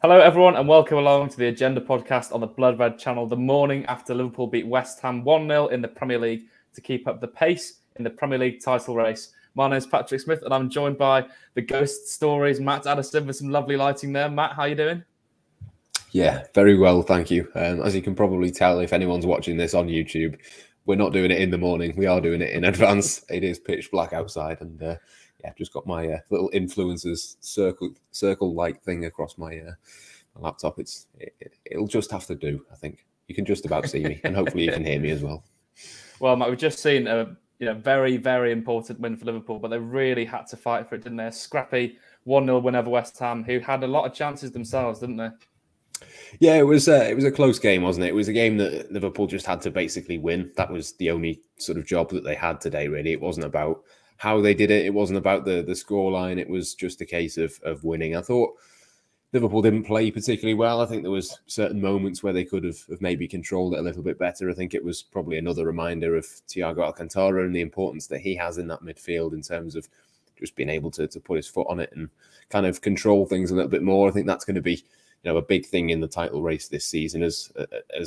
Hello, everyone, and welcome along to the Agenda podcast on the Blood Red channel the morning after Liverpool beat West Ham 1-0 in the Premier League to keep up the pace in the Premier League title race. My name is Patrick Smith, and I'm joined by the Ghost Stories, Matt Addison, with some lovely lighting there. Matt, how you doing? Yeah, very well, thank you. As you can probably tell, if anyone's watching this on YouTube, we're not doing it in the morning. We are doing it in advance. It is pitch black outside, and just got my little influencers circle light thing across my laptop. It'll just have to do. I think you can just about see me, and hopefully you can hear me as well. Well, Matt, we've just seen a very, very important win for Liverpool, but they really had to fight for it, didn't they? A scrappy 1-0 win over West Ham, who had a lot of chances themselves, didn't they? Yeah, it was a close game, wasn't it? It was a game that Liverpool just had to basically win. That was the only sort of job that they had today, really. It wasn't about how they did it. It wasn't about the scoreline. It was just a case of winning. I thought Liverpool didn't play particularly well. I think there was certain moments where they could have maybe controlled it a little bit better. I think it was probably another reminder of Thiago Alcantara and the importance that he has in that midfield in terms of just being able to put his foot on it and kind of control things a little bit more. I think that's going to be a big thing in the title race this season as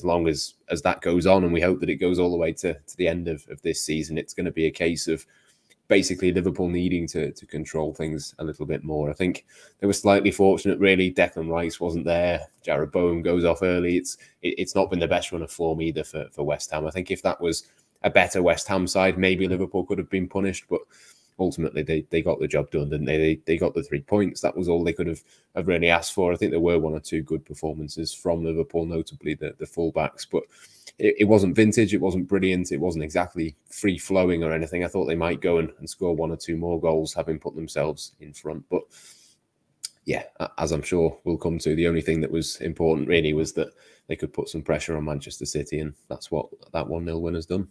long as that goes on, and we hope that it goes all the way to the end of this season. It's going to be a case of basically Liverpool needing to control things a little bit more. I think they were slightly fortunate, really. Declan Rice wasn't there. Jarrod Bowen goes off early. It's not been the best run of form either for West Ham. I think if that was a better West Ham side, maybe Liverpool could have been punished, but ultimately they got the job done, didn't they? They got the 3 points. That was all they could have really asked for. I think there were one or two good performances from Liverpool, notably the fullbacks, but it wasn't vintage. It wasn't brilliant. It wasn't exactly free-flowing or anything. I thought they might go and score one or two more goals, having put themselves in front. But yeah, as I'm sure we'll come to, the only thing that was important really was that they could put some pressure on Manchester City, and that's what that 1-0 win has done.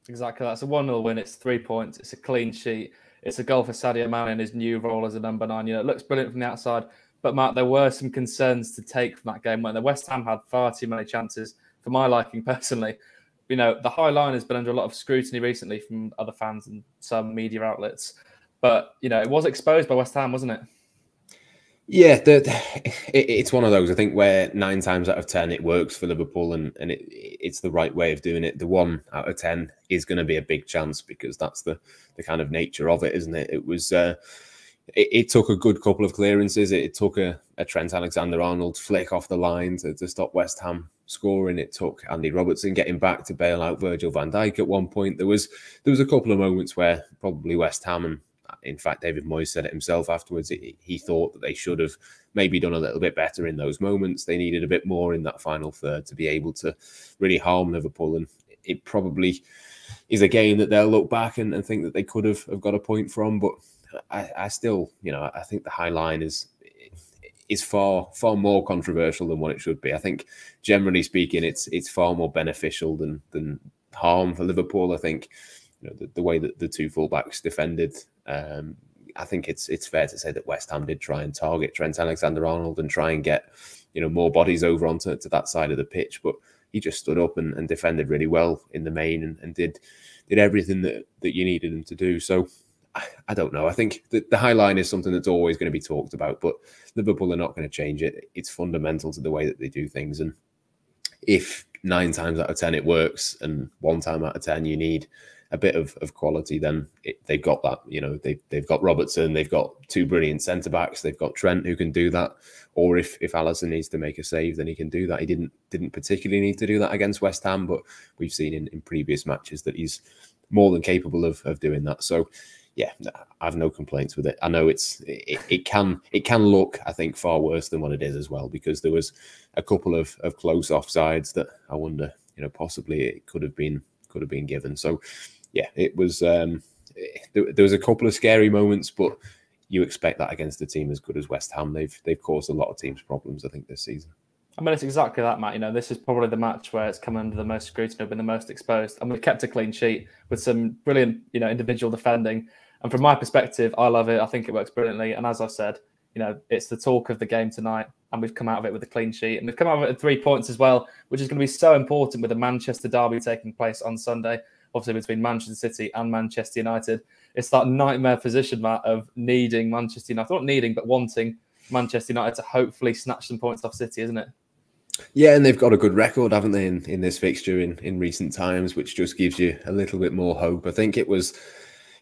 Exactly. That's a 1-0 win. It's 3 points. It's a clean sheet. It's a goal for Sadio Mane in his new role as a number 9. It looks brilliant from the outside. But, Matt, there were some concerns to take from that game when the West Ham had far too many chances, for my liking personally. The high line has been under a lot of scrutiny recently from other fans and some media outlets. But, it was exposed by West Ham, wasn't it? Yeah, it's one of those, I think, where 9 times out of 10 it works for Liverpool, and it's the right way of doing it. The 1 out of 10 is going to be a big chance because that's the kind of nature of it, isn't it? It was it took a good couple of clearances. It took a Trent Alexander-Arnold flick off the line to stop West Ham scoring. It took Andy Robertson getting back to bail out Virgil van Dijk at one point. There was a couple of moments where probably West Ham, and in fact, David Moyes said it himself afterwards, he thought that they should have maybe done a little bit better in those moments. They needed a bit more in that final third to be able to really harm Liverpool. And it probably is a game that they'll look back and think that they could have got a point from. But I still, I think the high line is far more controversial than what it should be. I think, generally speaking, it's far more beneficial than harm for Liverpool. I think the way that the two fullbacks defended, I think it's fair to say that West Ham did try and target Trent Alexander-Arnold and try and get more bodies over onto that side of the pitch, but he just stood up and defended really well in the main and did everything that you needed him to do. So I don't know. I think the high line is something that's always going to be talked about, but Liverpool are not going to change it. It's fundamental to the way that they do things, and if 9 times out of 10 it works and 1 time out of 10 you need a bit of quality, then they've got that. They've got Robertson, they've got 2 brilliant centre-backs, they've got Trent who can do that, or if Alisson needs to make a save, then he can do that. He didn't particularly need to do that against West Ham, but we've seen in previous matches that he's more than capable of doing that. So yeah, I have no complaints with it. I know it can look, I think, far worse than what it is as well, because there was a couple of close offsides that I wonder, possibly it could have been given. So yeah, it was there was a couple of scary moments, but you expect that against a team as good as West Ham. They've caused a lot of teams problems, I think, this season. I mean, it's exactly that, Matt. This is probably the match where it's come under the most scrutiny, been the most exposed, and we've kept a clean sheet with some brilliant, individual defending. And from my perspective, I love it. I think it works brilliantly. And as I said, it's the talk of the game tonight, and we've come out of it with a clean sheet, and we've come out of it with 3 points as well, which is going to be so important with the Manchester derby taking place on Sunday, obviously between Manchester City and Manchester United. It's that nightmare position, Matt, of needing Manchester United, not needing, but wanting Manchester United to hopefully snatch some points off City, isn't it? Yeah, and they've got a good record, haven't they, in this fixture in recent times, which just gives you a little bit more hope. I think it was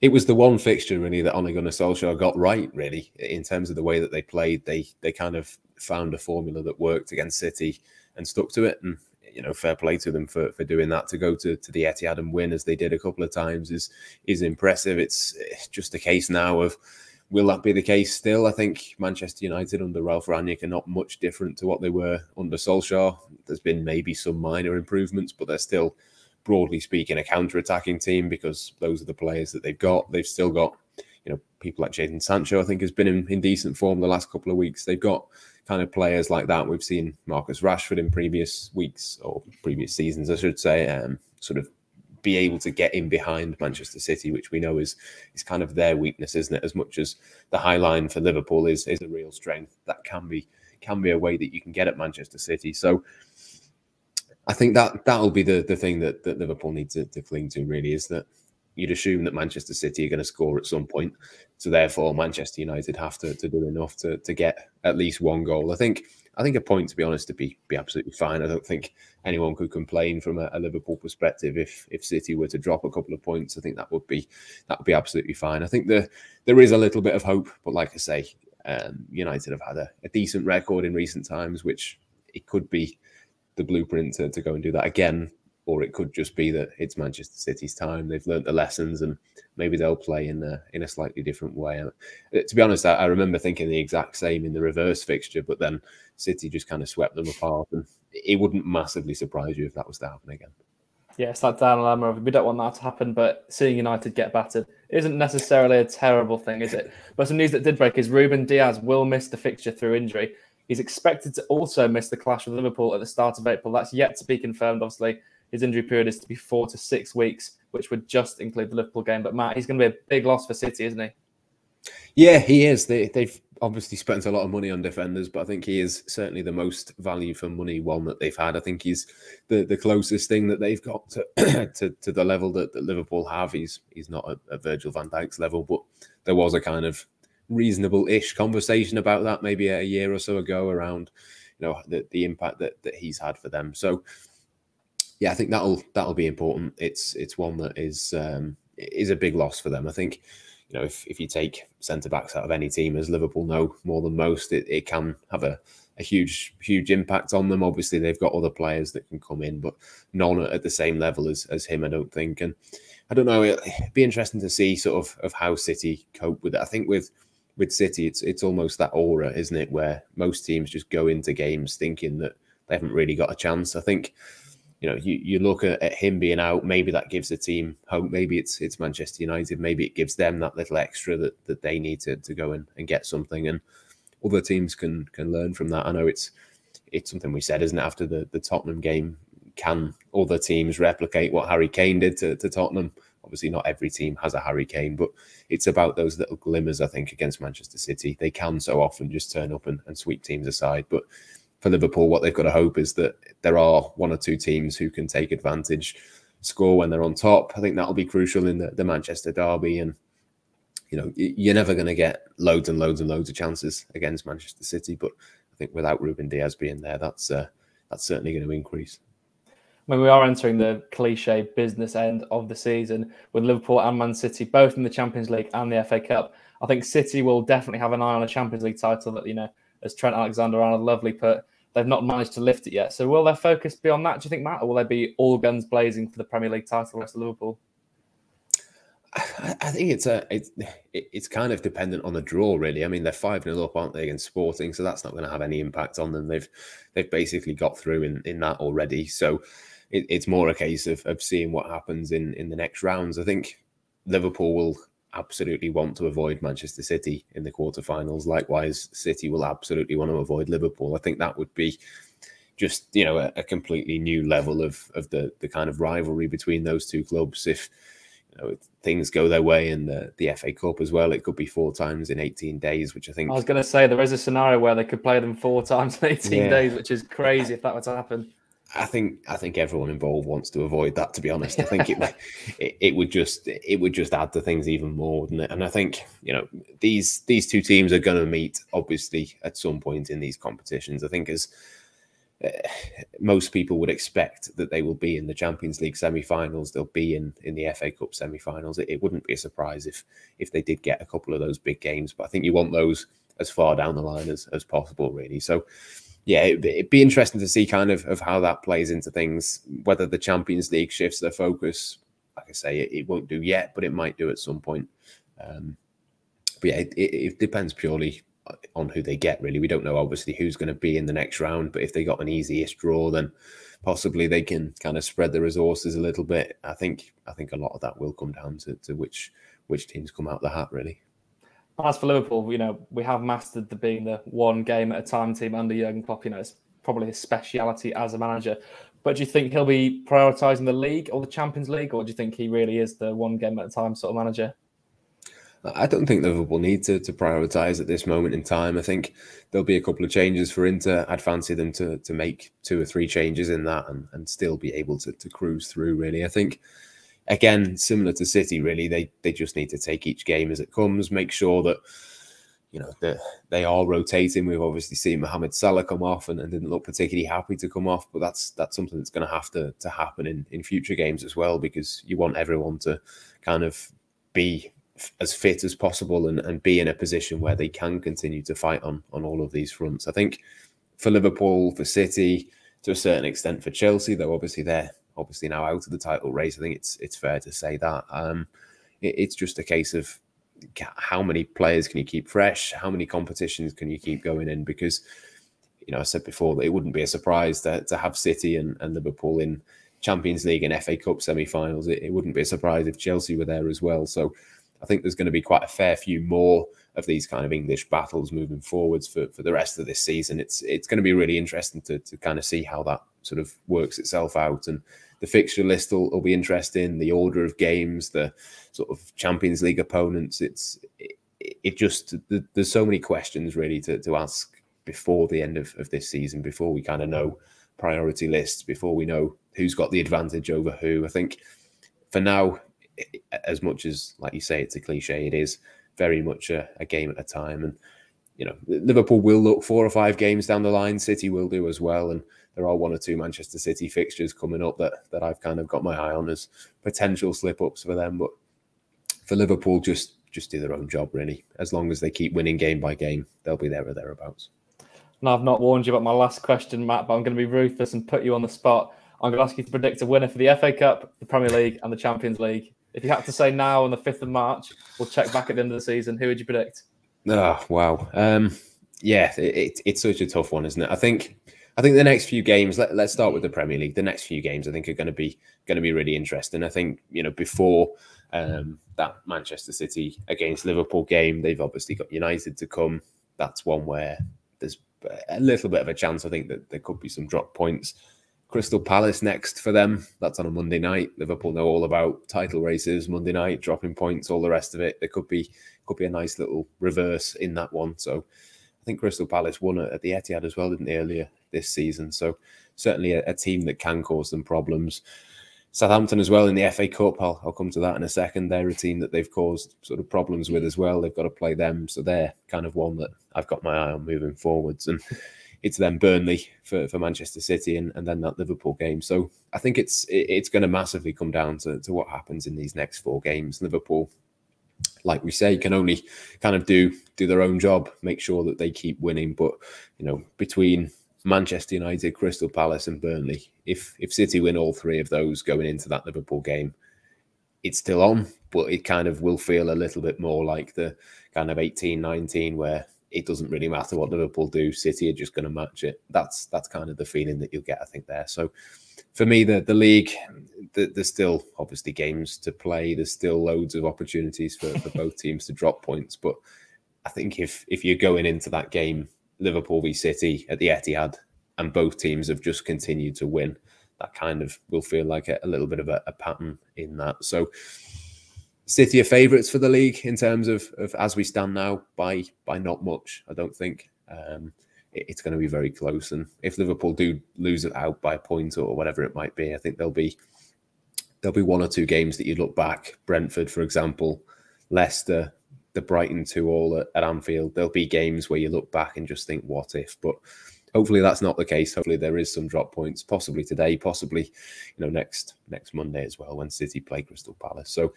the one fixture really that Ole Gunnar Solskjaer got right, really, in terms of the way that they played. They kind of found a formula that worked against City and stuck to it. And fair play to them for doing that. To go to the Etihad and win as they did a couple of times is impressive. It's just a case now of, will that be the case still? I think Manchester United under Ralph Rangnick are not much different to what they were under Solskjaer. There's been maybe some minor improvements, but they're still, broadly speaking, a counter-attacking team because those are the players that they've got. They've still got, people like Jadon Sancho, I think, has been in decent form the last couple of weeks. They've got kind of players like that. We've seen Marcus Rashford in previous weeks, or previous seasons, I should say, sort of be able to get in behind Manchester City, which we know is kind of their weakness, isn't it? As much as the high line for Liverpool is a real strength, that can be a way that you can get at Manchester City. So I think that'll be the thing that Liverpool need to cling to, really, is that you'd assume that Manchester City are going to score at some point. So therefore, Manchester United have to do enough to get at least one goal. I think a point, to be honest, to be absolutely fine. I don't think anyone could complain from a Liverpool perspective if City were to drop a couple of points. I think that would be absolutely fine. I think there is a little bit of hope, but like I say, United have had a decent record in recent times, which it could be the blueprint to go and do that again. Or it could just be that it's Manchester City's time. They've learnt the lessons, and maybe they'll play in a slightly different way. To be honest, I remember thinking the exact same in the reverse fixture, but then City just kind of swept them apart, and it wouldn't massively surprise you if that was to happen again. Yeah, it's that dilemma of we don't want that to happen, but seeing United get battered isn't necessarily a terrible thing, is it? But some news that did break is Ruben Diaz will miss the fixture through injury. He's expected to also miss the clash with Liverpool at the start of April. That's yet to be confirmed, obviously. His injury period is to be 4 to 6 weeks, which would just include the Liverpool game. But Matt, he's going to be a big loss for City, isn't he? Yeah, he is. They've obviously spent a lot of money on defenders, but I think he is certainly the most value for money one that they've had. I think he's the closest thing that they've got to to the level that Liverpool have. He's not a Virgil van Dijk's level, but there was a kind of reasonable-ish conversation about that maybe a year or so ago around the impact that he's had for them. So yeah, I think that'll be important. It's one that is a big loss for them. I think if you take centre backs out of any team, as Liverpool know more than most, it can have a huge impact on them. Obviously, they've got other players that can come in, but none at the same level as him, I don't think. And I don't know, it'd be interesting to see sort of how City cope with it. I think with City, it's almost that aura, isn't it, where most teams just go into games thinking that they haven't really got a chance. I think you look at him being out, maybe that gives the team hope. Maybe it's Manchester United. Maybe it gives them that little extra that they need to go in and get something. And other teams can learn from that. I know it's something we said, isn't it, after the Tottenham game? Can other teams replicate what Harry Kane did to Tottenham? Obviously, not every team has a Harry Kane, but it's about those little glimmers, I think, against Manchester City. They can so often just turn up and sweep teams aside. But for Liverpool, what they've got to hope is that there are one or two teams who can take advantage, score when they're on top. I think that'll be crucial in the Manchester derby. And, you're never going to get loads and loads and loads of chances against Manchester City. But I think without Ruben Diaz being there, that's certainly going to increase. When we are entering the cliche business end of the season with Liverpool and Man City both in the Champions League and the FA Cup, I think City will definitely have an eye on a Champions League title that, as Trent Alexander-Arnold lovely put, they've not managed to lift it yet. So will their focus be on that, do you think, Matt? Or will they be all guns blazing for the Premier League title against Liverpool? I think it's kind of dependent on the draw, really. I mean, they're 5-0 up, aren't they, against Sporting? So that's not going to have any impact on them. They've basically got through in that already. So it's more a case of seeing what happens in the next rounds. I think Liverpool will absolutely want to avoid Manchester City in the quarterfinals. Likewise, City will absolutely want to avoid Liverpool. I think that would be just a completely new level of the kind of rivalry between those two clubs. If things go their way in the FA Cup as well, it could be 4 times in 18 days, which I think... I was going to say, there is a scenario where they could play them 4 times in 18 days, which is crazy if that were to happen. I think everyone involved wants to avoid that. To be honest, I think it would just add to things even more, wouldn't it? And I think these two teams are going to meet obviously at some point in these competitions. I think as most people would expect that they will be in the Champions League semi-finals, they'll be in the FA Cup semi-finals. It wouldn't be a surprise if they did get a couple of those big games, but I think you want those as far down the line as possible, really. So. Yeah, it'd be interesting to see kind of how that plays into things, whether the Champions League shifts their focus. Like I say, it won't do yet, but it might do at some point. But yeah, it depends purely on who they get, really. We don't know, obviously, who's going to be in the next round, but if they got an easy-ish draw, then possibly they can kind of spread the resources a little bit. I think a lot of that will come down to which teams come out the hat, really. As for Liverpool, we have mastered being the one game at a time team under Jurgen Klopp. It's probably his speciality as a manager. But do you think he'll be prioritising the league or the Champions League, or do you think he really is the one game at a time sort of manager? I don't think Liverpool need to prioritise at this moment in time. I think there'll be a couple of changes for Inter. I'd fancy them to make 2 or 3 changes in that and still be able to cruise through, really. I think, again, similar to City, really, they just need to take each game as it comes, make sure that that they are rotating. We've obviously seen Mohamed Salah come off and didn't look particularly happy to come off, but that's something that's going to have to happen in future games as well, because you want everyone to kind of be as fit as possible and be in a position where they can continue to fight on all of these fronts. I think for Liverpool, for City, to a certain extent for Chelsea, though obviously they're now out of the title race, I think it's fair to say that. It's just a case of how many players can you keep fresh? How many competitions can you keep going in? Because, I said before that it wouldn't be a surprise to have City and Liverpool in Champions League and FA Cup semi-finals. It wouldn't be a surprise if Chelsea were there as well. So I think there's going to be quite a fair few more of these kind of English battles moving forwards for the rest of this season. It's going to be really interesting to kind of see how that sort of works itself out. And the fixture list will be interesting. The order of games, the sort of Champions League opponents. There's so many questions really to ask before the end of this season, before we kind of know priority lists, before we know who's got the advantage over who. I think for now, as much as, like you say, it's a cliche, it is very much a game at a time. And, Liverpool will look 4 or 5 games down the line. City will do as well. And there are 1 or 2 Manchester City fixtures coming up that I've kind of got my eye on as potential slip-ups for them. But for Liverpool, just do their own job, really. As long as they keep winning game by game, they'll be there or thereabouts. Now, I've not warned you about my last question, Matt, but I'm going to be ruthless and put you on the spot. I'm going to ask you to predict a winner for the FA Cup, the Premier League and the Champions League. If you had to say now on the 5th of March, we'll check back at the end of the season, who would you predict? Oh, wow. It's such a tough one, isn't it? I think the next few games, let's start with the Premier League. The next few games, I think, are going to be really interesting. I think, before that Manchester City against Liverpool game, they've obviously got United to come. That's one where there's a little bit of a chance, I think, that there could be some drop points. Crystal Palace next for them. That's on a Monday night. Liverpool know all about title races, Monday night, dropping points, all the rest of it. There could be a nice little reverse in that one. So I think Crystal Palace won at the Etihad as well, didn't they, earlier this season? So certainly a team that can cause them problems. Southampton as well in the FA Cup. I'll come to that in a second. They're a team that they've caused sort of problems with as well. They've got to play them. So they're kind of one that I've got my eye on moving forwards. And it's then Burnley for Manchester City and then that Liverpool game. So I think it's going to massively come down to what happens in these next 4 games. Liverpool, like we say, can only kind of do their own job, make sure that they keep winning. But, between Manchester United, Crystal Palace and Burnley, if City win all 3 of those going into that Liverpool game, it's still on, but it kind of will feel a little bit more like the kind of 18-19 where it doesn't really matter what Liverpool do. City are just going to match it. That's kind of the feeling that you'll get, I think, there. So for me, the league, there's still obviously games to play. There's still loads of opportunities for both teams to drop points. But I think if you're going into that game, Liverpool v City at the Etihad, and both teams have just continued to win, that kind of will feel like a little bit of a pattern in that. So City are favourites for the league in terms of as we stand now by not much, I don't think. it's going to be very close. And if Liverpool do lose it out by a point or whatever it might be, I think there'll be one or two games that you look back. Brentford, for example, Leicester, the Brighton 2-2 at Anfield. There'll be games where you look back and just think, what if? But hopefully that's not the case. Hopefully there is some drop points, possibly today, possibly next Monday as well when City play Crystal Palace. So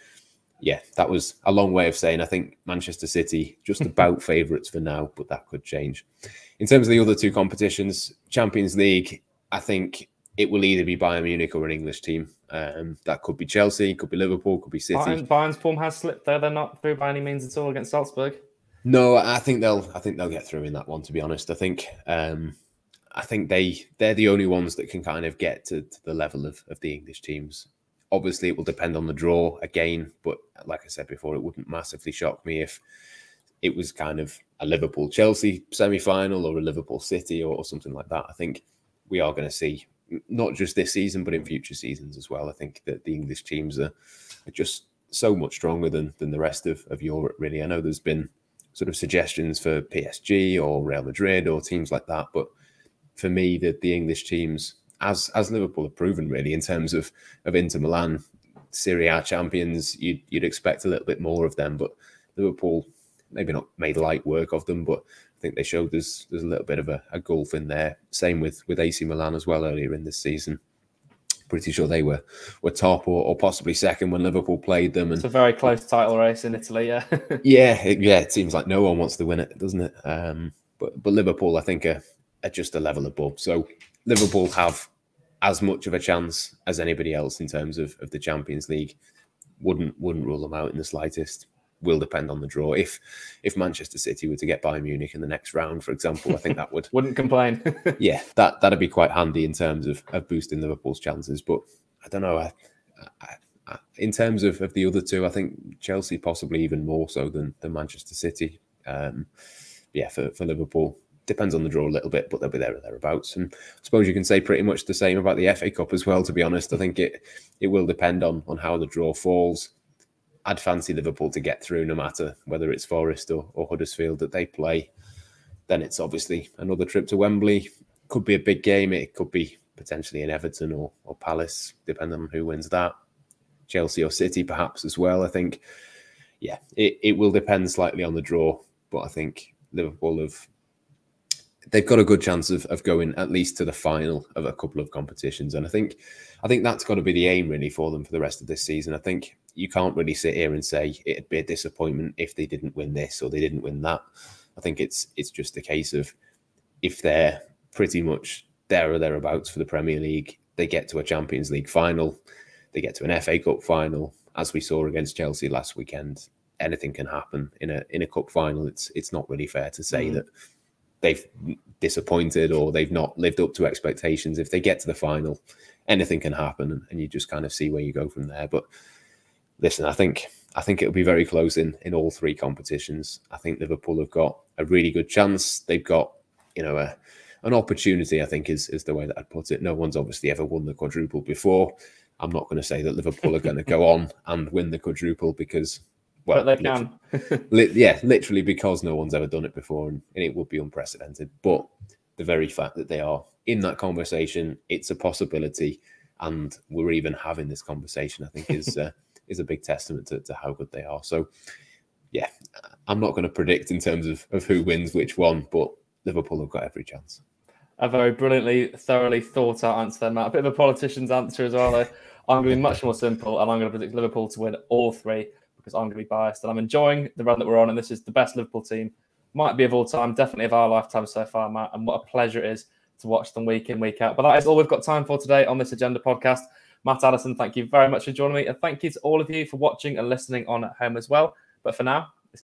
yeah, that was a long way of saying I think Manchester City just about favourites for now, but that could change. In terms of the other two competitions, Champions League, I think it will either be Bayern Munich or an English team. That could be Chelsea, could be Liverpool, could be City. Bayern's form has slipped though. They're not through by any means at all against Salzburg. No, I think they'll get through in that one, to be honest. I think they're the only ones that can kind of get to the level of the English teams. Obviously, it will depend on the draw again, but like I said before, it wouldn't massively shock me if it was kind of a Liverpool-Chelsea semi-final or a Liverpool-City or something like that. I think we are going to see, not just this season, but in future seasons as well. I think that the English teams are just so much stronger than the rest of Europe, really. I know there's been sort of suggestions for PSG or Real Madrid or teams like that, but for me, the English teams, as Liverpool have proven, really, in terms of Inter Milan, Serie A champions, you'd expect a little bit more of them. But Liverpool maybe not made light work of them, but I think they showed there's a little bit of a gulf in there. Same with AC Milan as well earlier in this season. Pretty sure they were top or possibly second when Liverpool played them. And it's a very close title race in Italy, yeah. It seems like no one wants to win it, doesn't it? But Liverpool, I think, are just a level above. So Liverpool have as much of a chance as anybody else in terms of the Champions League. Wouldn't rule them out in the slightest. Will depend on the draw. If Manchester City were to get Bayern Munich in the next round, for example, I think that would wouldn't complain. Yeah, that'd be quite handy in terms of boosting Liverpool's chances. But I don't know. In terms of the other two, I think Chelsea possibly even more so than Manchester City. For Liverpool. Depends on the draw a little bit, but they'll be there or thereabouts. And I suppose you can say pretty much the same about the FA Cup as well, to be honest. I think it will depend on how the draw falls. I'd fancy Liverpool to get through no matter whether it's Forest or Huddersfield that they play. Then it's obviously another trip to Wembley. Could be a big game. It could be potentially in Everton or Palace, depending on who wins that. Chelsea or City perhaps as well. I think, it will depend slightly on the draw, but I think Liverpool they've got a good chance of going at least to the final of a couple of competitions. And I think that's got to be the aim really for them for the rest of this season. I think you can't really sit here and say it'd be a disappointment if they didn't win this or they didn't win that. I think it's just a case of if they're pretty much there or thereabouts for the Premier League, they get to a Champions League final, they get to an FA Cup final, as we saw against Chelsea last weekend. Anything can happen in a cup final. It's not really fair to say that they've disappointed or they've not lived up to expectations. If they get to the final, anything can happen, and you just kind of see where you go from there. But listen, I think it'll be very close in all three competitions. I think Liverpool have got a really good chance. They've got, an opportunity, I think is the way that I'd put it. No one's obviously ever won the quadruple before. I'm not going to say that Liverpool are going to go on and win the quadruple because, well, but they can. Literally because no one's ever done it before, and it would be unprecedented. But the very fact that they are in that conversation, it's a possibility, and we're even having this conversation, I think is a big testament to how good they are. So, yeah, I'm not going to predict in terms of who wins which one, but Liverpool have got every chance. A very brilliantly, thoroughly thought out answer there, Matt. A bit of a politician's answer as well, though. I'm going to be much more simple, and I'm going to predict Liverpool to win all three because I'm going to be biased, and I'm enjoying the run that we're on, and this is the best Liverpool team. Might be of all time, definitely of our lifetime so far, Matt, and what a pleasure it is to watch them week in, week out. But that is all we've got time for today on this Agenda podcast. Matt Addison, thank you very much for joining me, and thank you to all of you for watching and listening on at home as well. But for now,